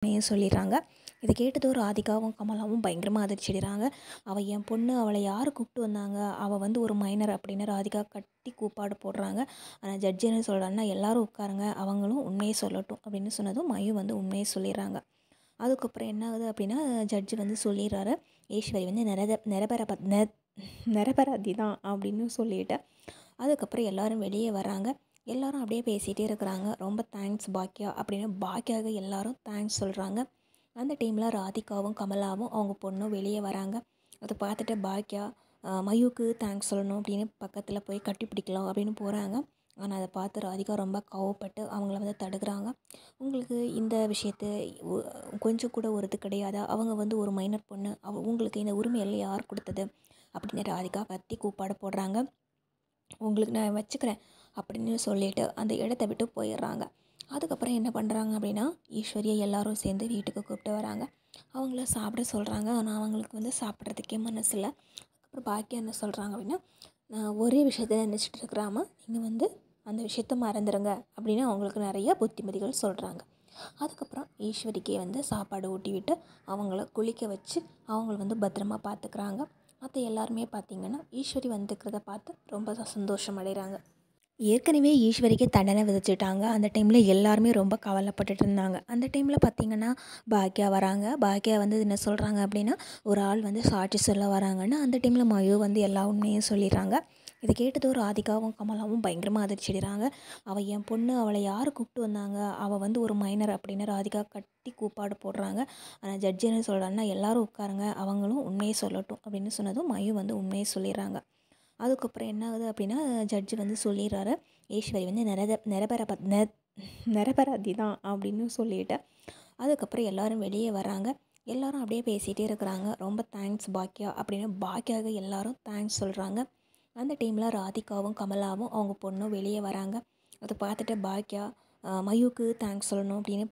சொல்லிடுறாங்க. இதை கேட்டதும் ராதிகாவும் கமலாவும் பயங்கரமாக அதிர்ச்சி அடைகிறாங்க. அவள் என் பொண்ணு, அவளை யார் கூப்பிட்டு வந்தாங்க, அவள் வந்து ஒரு மைனர் அப்படின்னு ராதிகா கட்டி கூப்பாடு போடுறாங்க. ஆனால் ஜட்ஜி என்ன சொல்கிறாங்கன்னா, எல்லாரும் உட்காருங்க, அவங்களும் உண்மையை சொல்லட்டும் அப்படின்னு சொன்னதும் மயு வந்து உண்மையை சொல்லிடுறாங்க. அதுக்கப்புறம் என்ன ஆகுது அப்படின்னா, ஜட்ஜி வந்து சொல்லிடுறாரு, ஈஸ்வரி வந்து நிரபராதி தான் அப்படின்னு சொல்லிட்டு. அதுக்கப்புறம் எல்லோரும் வெளியே வராங்க. எல்லோரும் அப்படியே பேசிகிட்டே இருக்கிறாங்க. ரொம்ப தேங்க்ஸ் பாக்கியா அப்படின்னு பாக்கியாக எல்லோரும் தேங்க்ஸ் சொல்கிறாங்க. அந்த டைமில் ராதிகாவும் கமலாவும் அவங்க பொண்ணும் வெளியே வராங்க. அதை பார்த்துட்டு பாக்கியா மயுக்கு தேங்க்ஸ் சொல்லணும் அப்படின்னு பக்கத்தில் போய் கட்டி பிடிக்கலாம் அப்படின்னு போகிறாங்க. ஆனால் அதை பார்த்து ராதிகா ரொம்ப கோவப்பட்டு அவங்கள வந்து தடுக்கிறாங்க. உங்களுக்கு இந்த விஷயத்தை கொஞ்சம் கூட ஒரு இது கிடையாதா, அவங்க வந்து ஒரு மைனர் பொண்ணு, உங்களுக்கு இந்த உரிமையெல்லாம் யார் கொடுத்தது அப்படின்னு ராதிகா கத்தி கூப்பாடு போடுறாங்க. உங்களுக்கு நான் வச்சுக்கிறேன் அப்படின்னு சொல்லிட்டு அந்த இடத்த விட்டு போயிடுறாங்க. அதுக்கப்புறம் என்ன பண்ணுறாங்க அப்படின்னா, ஈஸ்வரியை எல்லாரும் சேர்ந்து வீட்டுக்கு கூப்பிட்டு வராங்க. அவங்கள சாப்பிட சொல்கிறாங்க. ஆனால் அவங்களுக்கு வந்து சாப்பிட்றதுக்கே மனசு இல்லை. அப்புறம் பாக்கியா என்ன சொல்கிறாங்க அப்படின்னா, நான் ஒரே விஷயத்த நினச்சிட்டு இருக்கிறாம நீங்கள் வந்து அந்த விஷயத்த மறந்துடுங்க அப்படின்னு அவங்களுக்கு நிறைய புத்திமதிகள் சொல்கிறாங்க. அதுக்கப்புறம் ஈஸ்வரிக்கே வந்து சாப்பாடு ஊட்டி விட்டு அவங்கள குளிக்க வச்சு அவங்கள வந்து பத்திரமா பார்த்துக்கிறாங்க. மற்ற எல்லாருமே பார்த்திங்கன்னா ஈஸ்வரி வந்துக்கிறத பார்த்து ரொம்ப சந்தோஷம் அடைகிறாங்க. ஏற்கனவே ஈஸ்வரிக்கு தண்டனை விதிச்சிட்டாங்க. அந்த டைமில் எல்லாருமே ரொம்ப கவலைப்பட்டுட்டு இருந்தாங்க. அந்த டைமில் பார்த்திங்கன்னா பாக்கியா வராங்க. பாக்கியா வந்து என்ன சொல்கிறாங்க அப்படின்னா, ஒரு ஆள் வந்து சாட்சி சொல்ல வராங்கன்னு. அந்த டைமில் மயு வந்து எல்லா உண்மையும் சொல்லிடுறாங்க. இதை கேட்டதும் ராதிகாவும் கமலாவும் பயங்கரமாக அதிர்ச்சி அடைகிறாங்க. அவள் என் பொண்ணு, அவளை யார் கூப்பிட்டு வந்தாங்க, அவள் வந்து ஒரு மைனர் அப்படின்னு ராதிகா கட்டி கூப்பாடு போடுறாங்க. ஆனால் ஜட்ஜி என்ன சொல்கிறாங்கன்னா, எல்லாரும் உட்காருங்க, அவங்களும் உண்மையை சொல்லட்டும் அப்படின்னு சொன்னதும் மயு வந்து உண்மையை சொல்லிடுறாங்க. அதுக்கப்புறம் என்ன ஆகுது அப்படின்னா, ஜட்ஜி வந்து சொல்லிடுறாரு, ஈஸ்வரி வந்து நிரபராதி தான் அப்படின்னு சொல்லிட்டு. அதுக்கப்புறம் எல்லோரும் வெளியே வராங்க. எல்லோரும் அப்படியே பேசிகிட்டே இருக்கிறாங்க. ரொம்ப தேங்க்ஸ் பாக்கியா அப்படின்னு பாக்கியாக எல்லோரும் தேங்க்ஸ் சொல்கிறாங்க. அந்த டைமில் ராதிகாவும் கமலாவும் அவங்க பொண்ணும் வெளியே வராங்க. அதை பார்த்துட்டு பாக்கியா மயுக்கு தேங்க்ஸ் சொல்லணும் அப்படின்னு